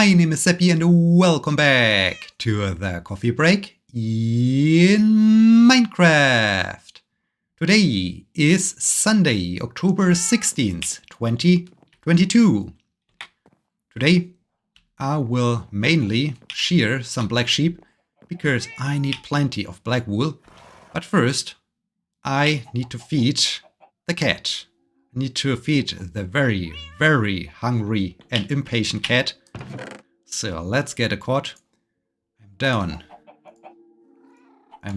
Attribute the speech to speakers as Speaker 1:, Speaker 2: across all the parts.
Speaker 1: My name is Sebbi and welcome back to the coffee break in Minecraft. Today is Sunday, October 16th, 2022. Today I will mainly shear some black sheep because I need plenty of black wool. But first I need to feed the cat. I need to feed the very, very hungry and impatient cat. So let's get a cod. I'm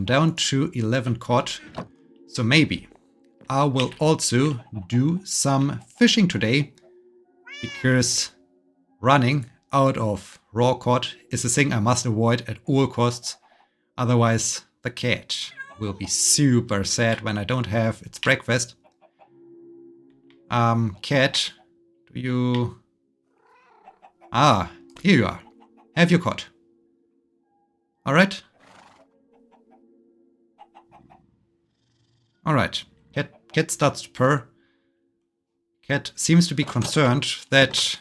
Speaker 1: down to 11 cod. So maybe I will also do some fishing today, because running out of raw cod is a thing I must avoid at all costs. Otherwise the cat will be super sad when I don't have its breakfast. Cat, do you... Ah, here you are. Have your cod. Alright. Alright. Cat starts to purr. Cat seems to be concerned that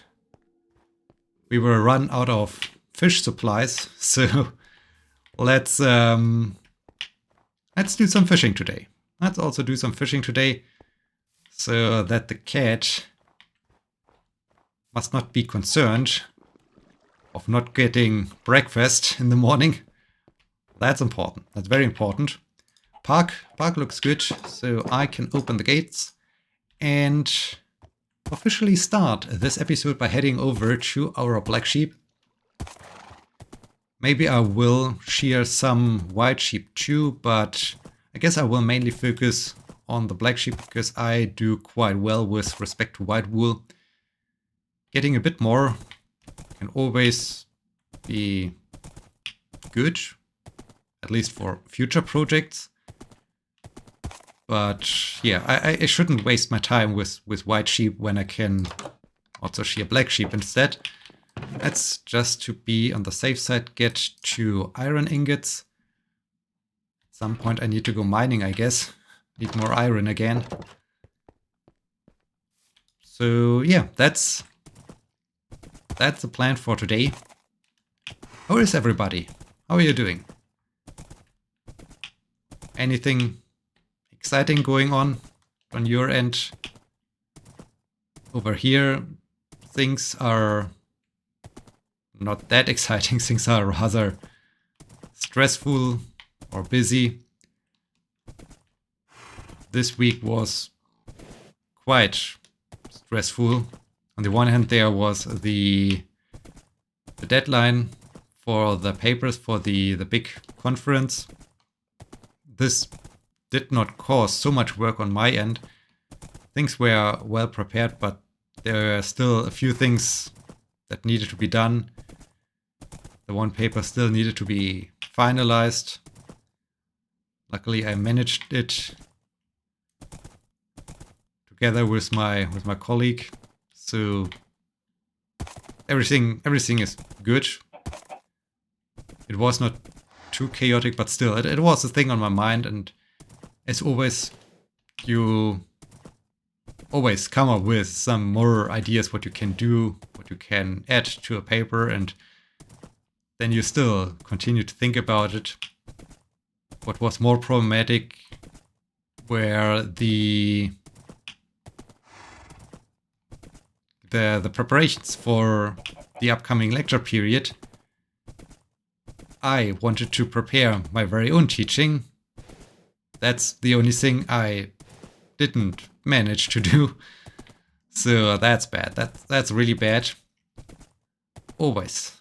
Speaker 1: we will run out of fish supplies. So let's do some fishing today. Let's also do some fishing today, so that the cat must not be concerned of not getting breakfast in the morning. That's important. That's very important. Park looks good, so I can open the gates and officially start this episode by heading over to our black sheep. Maybe I will shear some white sheep too, but I guess I will mainly focus on the black sheep because I do quite well with respect to white wool. Getting a bit more can always be good, at least for future projects. But yeah, I shouldn't waste my time with white sheep when I can also shear black sheep instead. Let's, just to be on the safe side, get to iron ingots. At some point I need to go mining, I guess. Need more iron again. So yeah, that's the plan for today. How is everybody? How are you doing? Anything exciting going on your end? Over here, things are not that exciting. Things are rather stressful or busy. This week was quite stressful. On the one hand, there was the deadline for the papers for the big conference. This did not cause so much work on my end. Things were well prepared, but there are still a few things that needed to be done. The one paper still needed to be finalized. Luckily, I managed it together with my colleague. So everything is good. It was not too chaotic, but still, it was a thing on my mind. And as always, you always come up with some more ideas what you can do, what you can add to a paper, and then you still continue to think about it. What was more problematic were the preparations for the upcoming lecture period. I wanted to prepare my very own teaching. That's the only thing I didn't manage to do. So that's bad. That's really bad. Always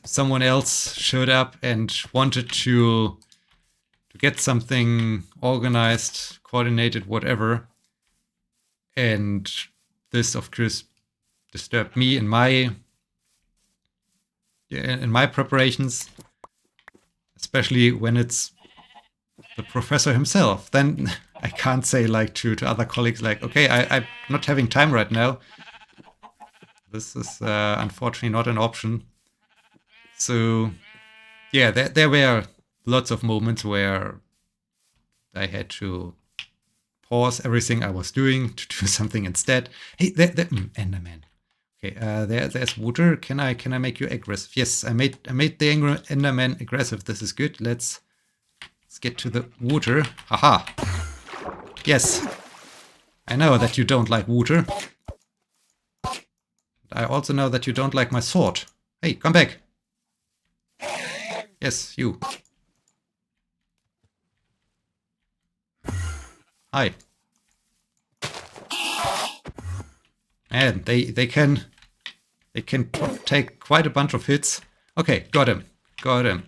Speaker 1: someone else showed up and wanted to get something organized, coordinated, whatever. And this, of course, disturbed me in my preparations, especially when it's the professor himself. Then I can't say like to other colleagues like, okay, I'm not having time right now. This is unfortunately not an option. So yeah, there were lots of moments where I had to pause everything I was doing to do something instead. Hey, Enderman. Okay, there's water. Can I make you aggressive? Yes, I made the Enderman aggressive. This is good. Let's get to the water. Haha. Yes. I know that you don't like water. I also know that you don't like my sword. Hey, come back. Yes, you. Hi. And they can take quite a bunch of hits. Okay, got him. Got him.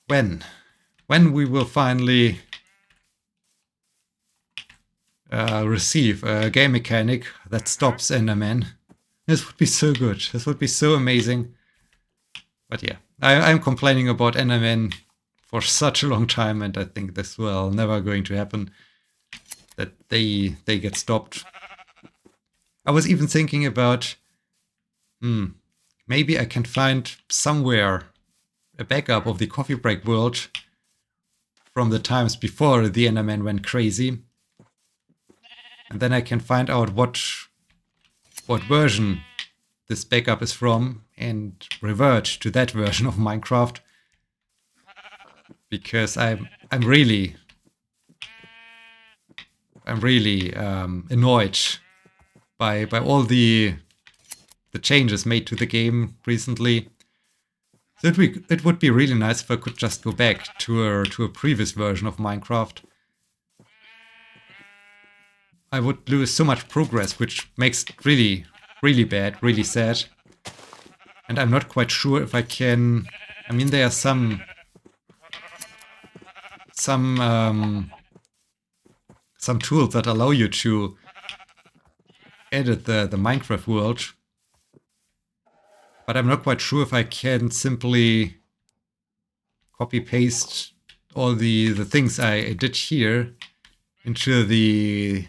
Speaker 1: When we will finally receive a game mechanic that stops Enderman. This would be so good. This would be so amazing. But yeah, I'm complaining about Enderman for such a long time, and I think this will never going to happen. That they get stopped. I was even thinking about, maybe I can find somewhere a backup of the coffee break world from the times before the Enderman went crazy. And then I can find out what version this backup is from and revert to that version of Minecraft. Because I'm really annoyed by all the changes made to the game recently. So it would be really nice if I could just go back to a previous version of Minecraft. I would lose so much progress, which makes it really, really bad, really sad. And I'm not quite sure if I can. I mean, there are some tools that allow you to edit the Minecraft world, but I'm not quite sure if I can simply copy paste all the things I did here into the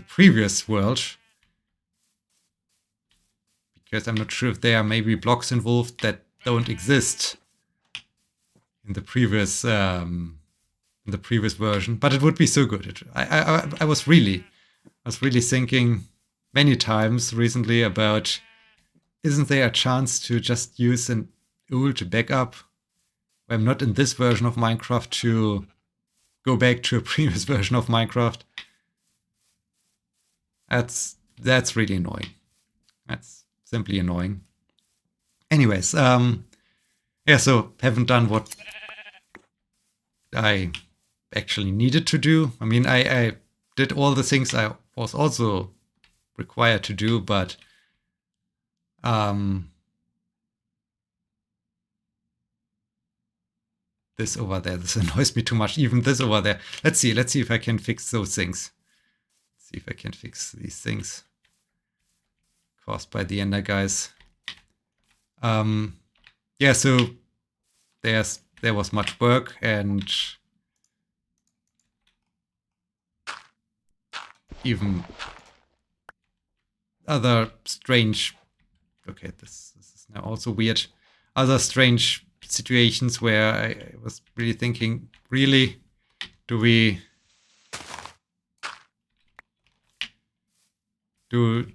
Speaker 1: previous world, because I'm not sure if there are maybe blocks involved that don't exist in the previous version. But it would be so good. I was really thinking many times recently about, isn't there a chance to just use an old backup when I'm not in this version of Minecraft to go back to a previous version of Minecraft? That's really annoying. That's simply annoying. Anyways, yeah, so haven't done what I actually needed to do. I mean, I did all the things I was also required to do, but this over there, this annoys me too much. Even this over there. Let's see if I can fix those things. Let's see if I can fix these things caused by the Ender guys. Yeah, so there was much work, and even other strange, okay, this is now also weird, other strange situations where I was really thinking, really, do we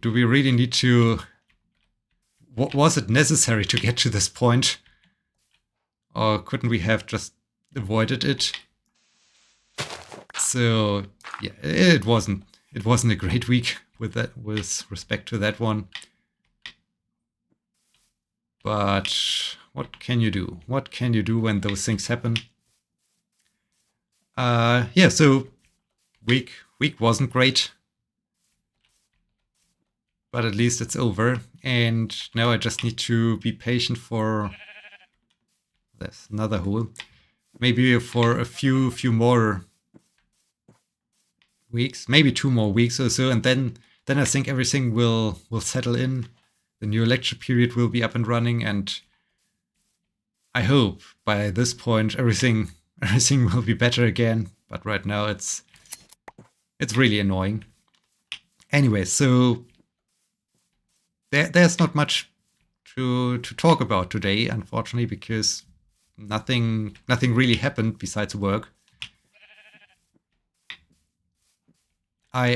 Speaker 1: really need to, was it necessary to get to this point? Or couldn't we have just avoided it? So yeah, it wasn't a great week with respect to that one. But what can you do? What can you do when those things happen? Yeah, so week wasn't great. But at least it's over. And now I just need to be patient for, there's another hole. Maybe for a few more weeks, maybe 2 more weeks or so, and then I think everything will settle in. The new lecture period will be up and running, and I hope by this point everything will be better again. But right now it's really annoying. Anyway, so there's not much to talk about today, unfortunately, because nothing really happened besides work. I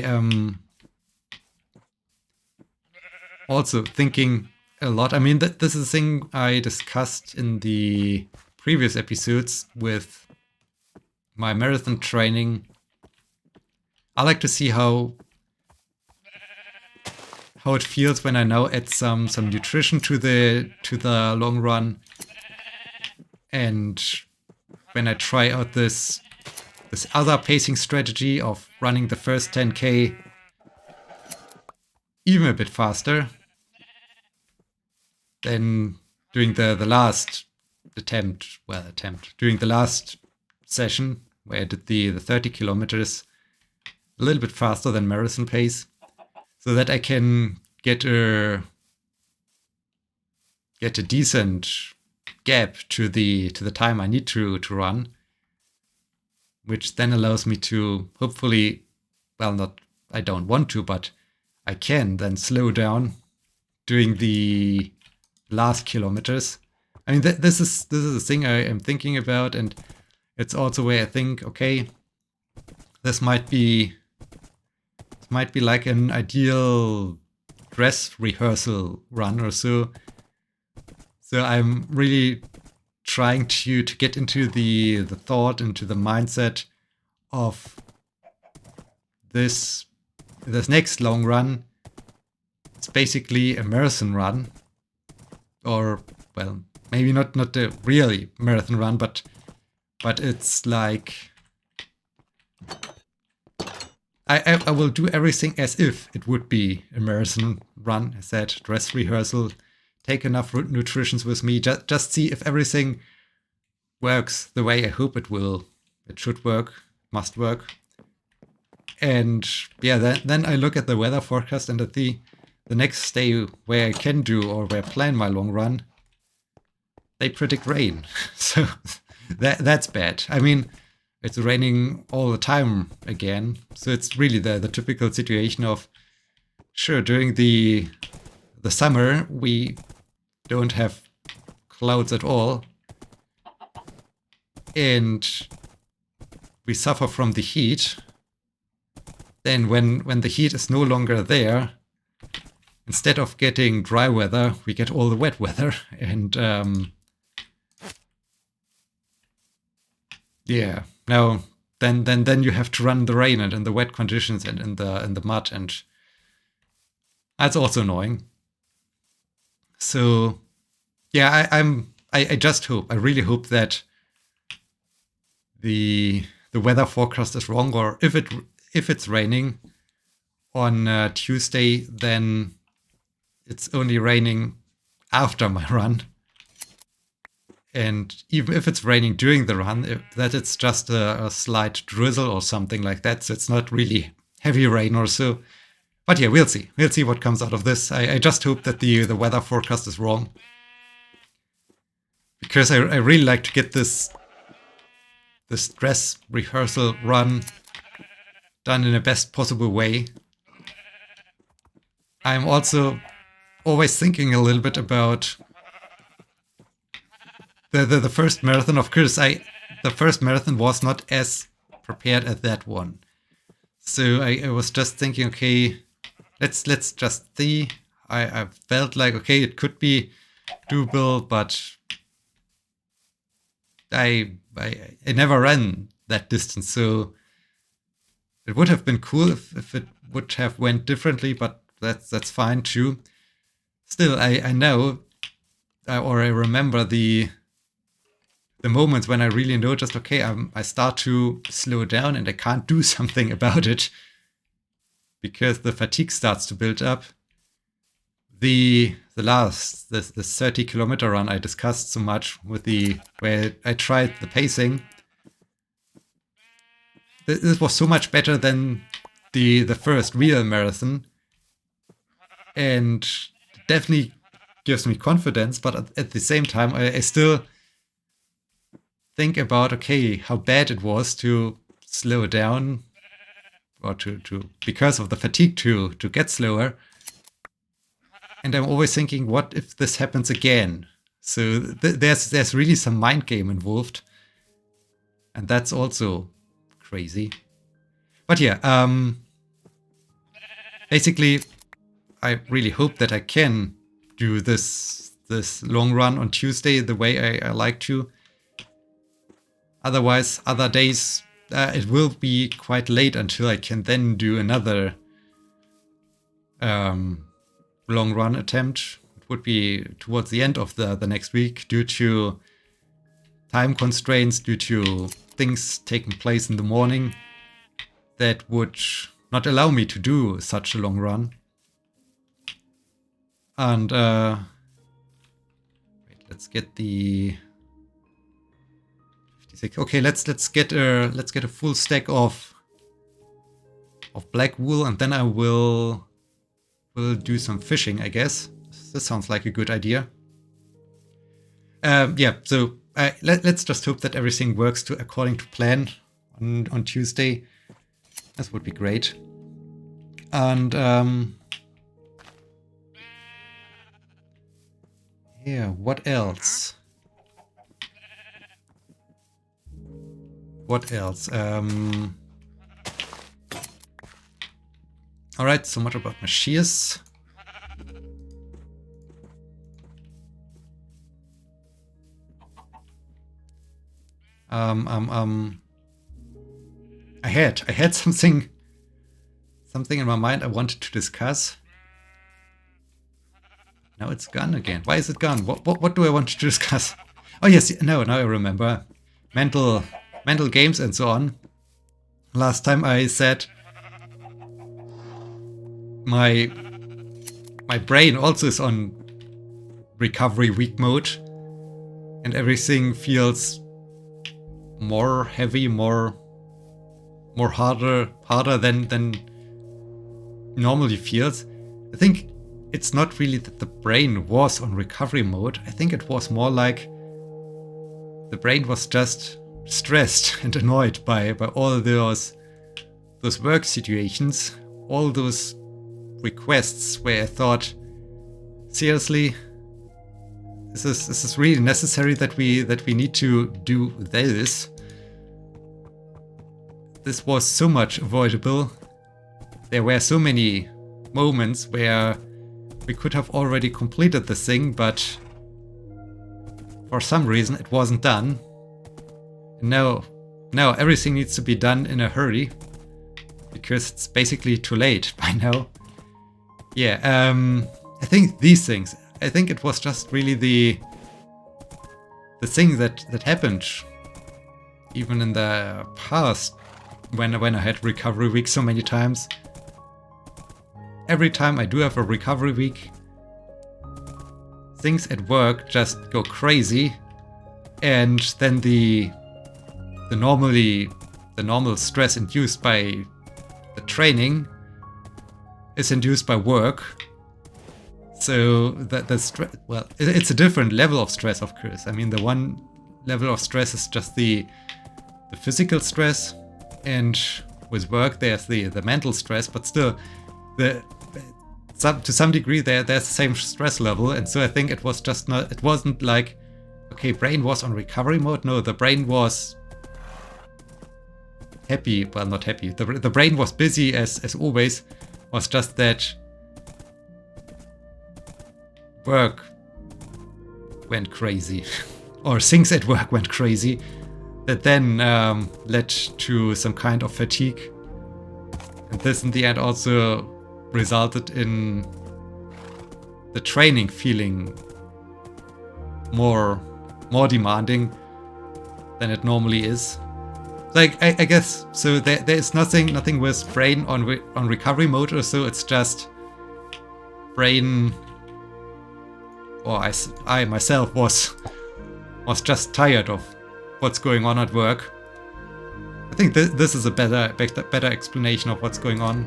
Speaker 1: also thinking a lot. I mean, this is a thing I discussed in the previous episodes with my marathon training. I like to see how it feels when I now add some nutrition to the long run, and when I try out this other pacing strategy of running the first 10K even a bit faster than doing the last during the last session where I did the 30 kilometers a little bit faster than marathon pace, so that I can get a decent gap to the time I need to run, which then allows me to hopefully, I don't want to, but I can then slow down during the last kilometers. I mean, this is a thing I am thinking about, and it's also where I think, okay, this might be like an ideal dress rehearsal run or so. So I'm really trying to get into the thought, into the mindset of this next long run. It's basically a marathon run, or maybe not a really marathon run, but it's like I will do everything as if it would be a marathon run. I said dress rehearsal, take enough nutritions with me, just see if everything works the way I hope it will. It should work, must work. And yeah, then I look at the weather forecast and at the next day where I can do or where I plan my long run, they predict rain. So that's bad. I mean, it's raining all the time again. So it's really the typical situation of, sure, during the summer, we don't have clouds at all. And we suffer from the heat. Then when the heat is no longer there, instead of getting dry weather, we get all the wet weather. And yeah, now then you have to run in the rain and in the wet conditions and in the mud, and that's also annoying. So yeah, I just hope, I really hope that the weather forecast is wrong, or if it's raining on Tuesday, then it's only raining after my run. And even if it's raining during the run, that it's just a slight drizzle or something like that. So it's not really heavy rain or so. But yeah, we'll see. We'll see what comes out of this. I just hope that the weather forecast is wrong, because I really like to get this dress rehearsal run done in the best possible way. I'm also always thinking a little bit about the first marathon. Of course, the first marathon was not as prepared as that one. So I was just thinking, okay, let's just see. I felt like, okay, it could be doable, but I never ran that distance, so it would have been cool if it would have went differently, but that's fine too. Still, I know, or I remember the moments when I really noticed, okay, I start to slow down and I can't do something about it because the fatigue starts to build up. The 30-kilometer run I discussed so much with where I tried the pacing. This was so much better than the first real marathon, and definitely gives me confidence. But at the same time, I still think about, okay, how bad it was to slow down, or to because of the fatigue to get slower. And I'm always thinking, what if this happens again? So there's really some mind game involved, and that's also crazy. But yeah, basically, I really hope that I can do this long run on Tuesday the way I like to. Otherwise, other days it will be quite late until I can then do another long run attempt. It would be towards the end of the next week due to time constraints, due to things taking place in the morning that would not allow me to do such a long run. And wait, let's get the 56. Okay, let's get a full stack of black wool, and then I will do some fishing, I guess. This sounds like a good idea. Yeah, so let's just hope that everything works according to plan on Tuesday. This would be great. And yeah, what else? What else? Alright, so much about my shears. I had something in my mind I wanted to discuss. Now it's gone again. Why is it gone? What do I want to discuss? Oh yes, no, now I remember. Mental games and so on. Last time I said my brain also is on recovery week mode, and everything feels more heavy, more harder than normally feels. I think it's not really that the brain was on recovery mode. I think it was more like the brain was just stressed and annoyed by all those work situations, all those requests where I thought, seriously, this is really necessary that we need to do this. This was so much avoidable. There were so many moments where we could have already completed the thing, but for some reason it wasn't done. And now everything needs to be done in a hurry because it's basically too late by now. Yeah, I think these things. I think it was just really the thing that happened even in the past when I had recovery week so many times. Every time I do have a recovery week, things at work just go crazy, and then the normal stress induced by the training is induced by work. So the stress, well, it's a different level of stress, of course. I mean, the one level of stress is just the physical stress, and with work there's the mental stress, but still to some degree there's the same stress level. And so I think it was just not, it wasn't like, okay, brain was on recovery mode. No, the brain was happy. Well, not happy. The brain was busy as always. Was just that work went crazy, or things at work went crazy, that then led to some kind of fatigue. And this in the end also resulted in the training feeling more demanding than it normally is. Like, I guess, so there is nothing with brain on recovery mode or so. It's just brain, or I myself was just tired of what's going on at work. I think this is a better explanation of what's going on.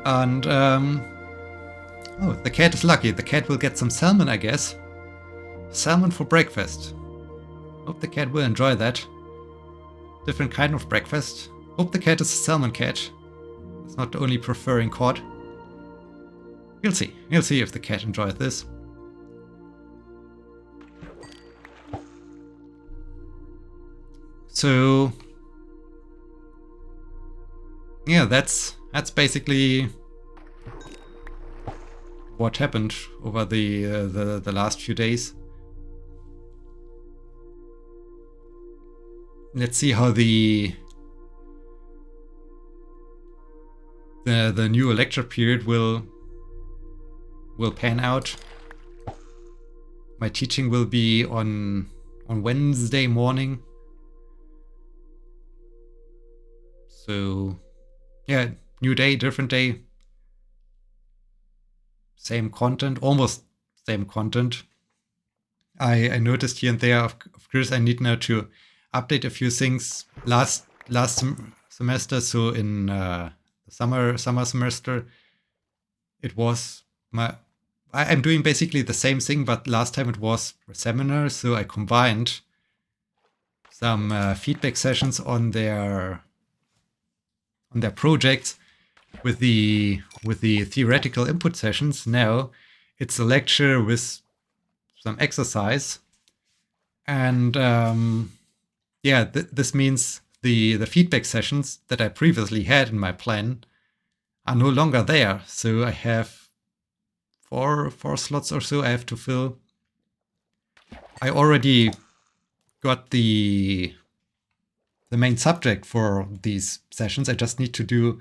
Speaker 1: And oh, the cat is lucky. The cat will get some salmon, I guess. Salmon for breakfast. Hope the cat will enjoy that. Different kind of breakfast. Hope the cat is a salmon cat. It's not only preferring cod. We'll see. We'll see if the cat enjoys this. So yeah, that's basically what happened over the last few days. Let's see how the new lecture period will pan out. My teaching will be on Wednesday morning. So yeah, new day, different day. Same content, almost same content. I noticed here and there, of course, I need now to update a few things last semester. So in summer semester, it was I'm doing basically the same thing, but last time it was a seminar. So I combined some feedback sessions on their projects with the theoretical input sessions. Now it's a lecture with some exercise, and this means the feedback sessions that I previously had in my plan are no longer there. So I have four slots or so I have to fill. I already got the main subject for these sessions. I just need to do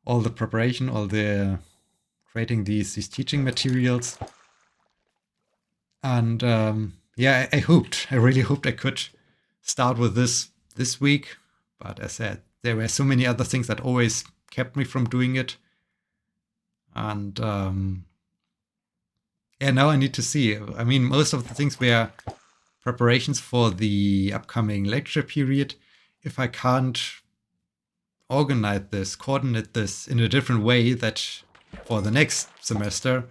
Speaker 1: all the preparation, all the creating these teaching materials. And I really hoped I could start with this week. But as I said, there were so many other things that always kept me from doing it. And now I need to see. I mean, most of the things were preparations for the upcoming lecture period. If I can't coordinate this in a different way, that for the next semester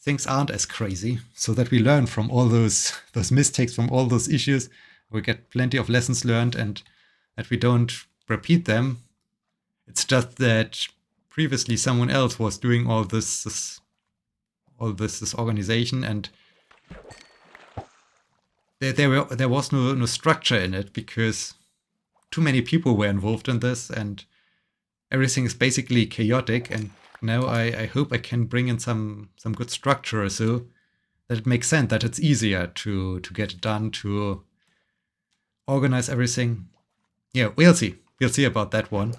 Speaker 1: things aren't as crazy, so that we learn from all those mistakes, from all those issues. We get plenty of lessons learned, and that we don't repeat them. It's just that previously someone else was doing all this organization, and there was no structure in it, because too many people were involved in this, and everything is basically chaotic. And now I hope I can bring in some good structure, so that it makes sense, that it's easier to get it done, to organize everything. Yeah, we'll see about that one.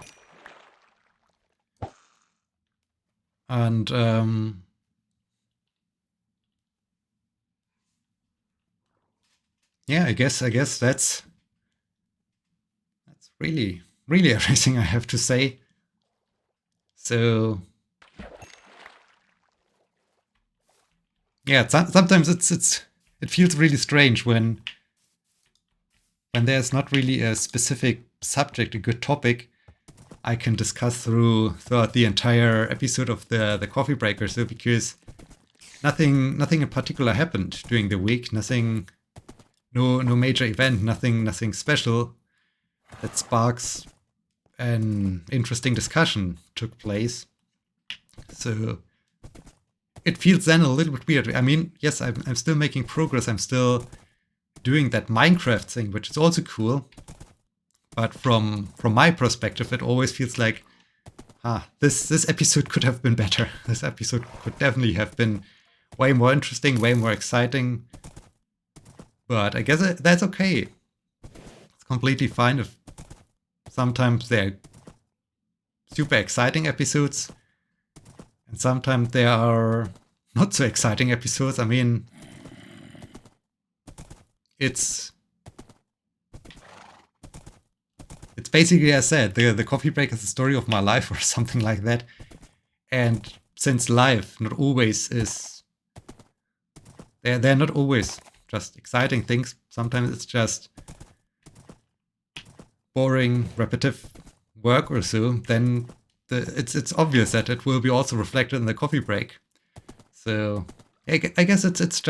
Speaker 1: And I guess that's really everything I have to say. So yeah, sometimes it feels really strange when there's not really a specific subject, a good topic I can discuss throughout the entire episode of the coffee break or so, because nothing in particular happened during the week. No major event, nothing special that sparks an interesting discussion took place. So it feels then a little bit weird. I mean, yes, I'm still making progress. I'm still doing that Minecraft thing, which is also cool. But from my perspective, it always feels like, this episode could have been better. This episode could definitely have been way more interesting, way more exciting. But I guess that's okay. It's completely fine if sometimes they're super exciting episodes, and sometimes there are not so exciting episodes. I mean, it's basically, as I said, the coffee break is the story of my life, or something like that. And since life not always is, they're not always just exciting things. Sometimes it's just boring, repetitive work or so. Then it's obvious that it will be also reflected in the coffee break. So I guess it's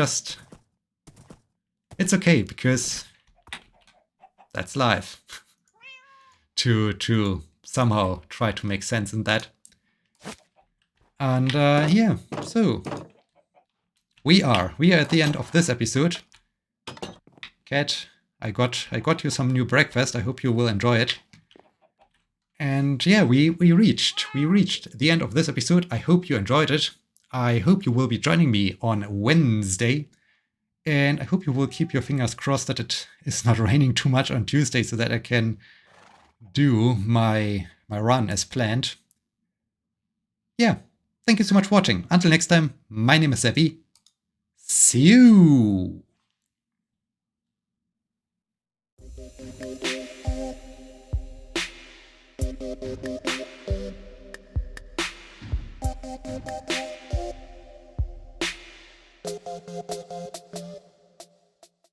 Speaker 1: okay, because that's life. to somehow try to make sense in that. And so we are at the end of this episode. Kat, I got you some new breakfast. I hope you will enjoy it. And yeah, we reached the end of this episode. I hope you enjoyed it. I hope you will be joining me on Wednesday. And I hope you will keep your fingers crossed that it is not raining too much on Tuesday so that I can do my run as planned. Yeah, thank you so much for watching. Until next time, my name is Sebbi. See you!